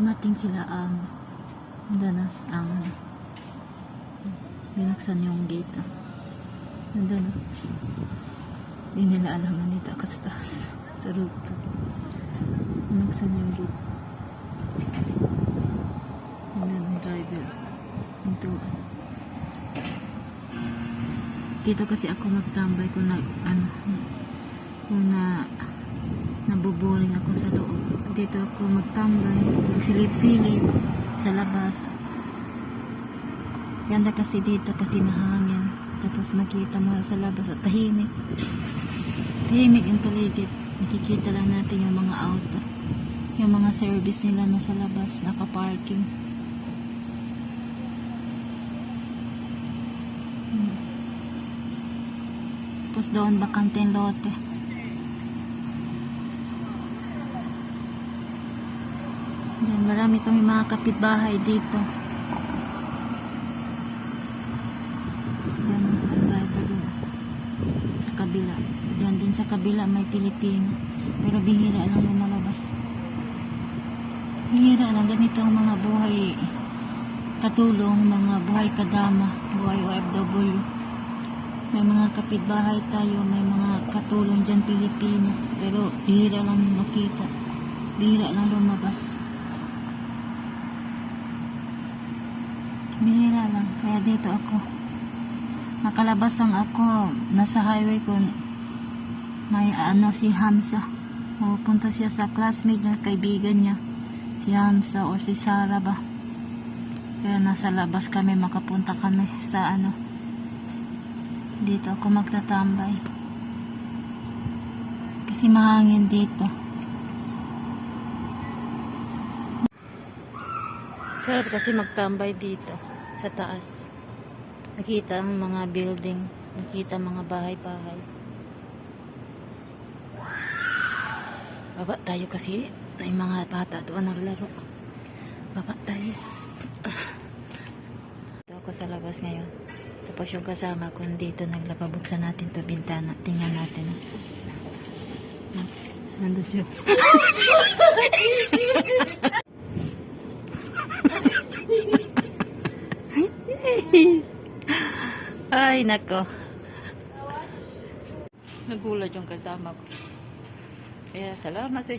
dumating sila danas ang binuksan yung gate. Nandun. Hindi nila alam na dito ako sa taas, sa rooftop. Binuksan yung gate. Nandun ang driver. Ito. Dito kasi ako magtambay kung naboboring ako sa loob. Dito ako magtambay, magsilip-silip sa labas. Ganda kasi dito kasi mahangin. Tapos makita mo sa labas at tahimik. Tahimik yung paligid. Nakikita lang natin yung mga auto. Yung mga service nila na sa labas, nakaparking. Tapos doon bakante yung lote. Diyan, marami kami mga kapitbahay dito. Yan, ang driver doon. Sa kabila. Diyan din sa kabila may Pilipino. Pero bihira lang lumalabas. Bihira lang. Ganito ang mga buhay katulong, mga buhay kadama, buhay OFW. May mga kapitbahay tayo, may mga katulong dyan Pilipino. Pero bihira lang makita. Bihira lang lumabas. Bihira lang. Kaya dito ako. Nakalabas lang ako. Nasa highway ko. May si Hamza. Pupunta siya sa classmate niya, kaibigan niya. Si Hamza or si Sarah ba. Kaya nasa labas kami. Makapunta kami sa dito ako magtatambay. Kasi mahangin dito. Sarap kasi magtambay dito sa taas. Nakita ang mga building, nakita mga bahay-bahay. Baba tayo kasi may mga bata doon naglaro. Baba tayo. Ito ako sa labas ngayon. Tapos yung kasama ko dito naglapabuksan natin to bintana. Tingnan natin. Nandun siya. Ay, nako. Nagulat yung kasama ko. Kaya salamat sa inyo.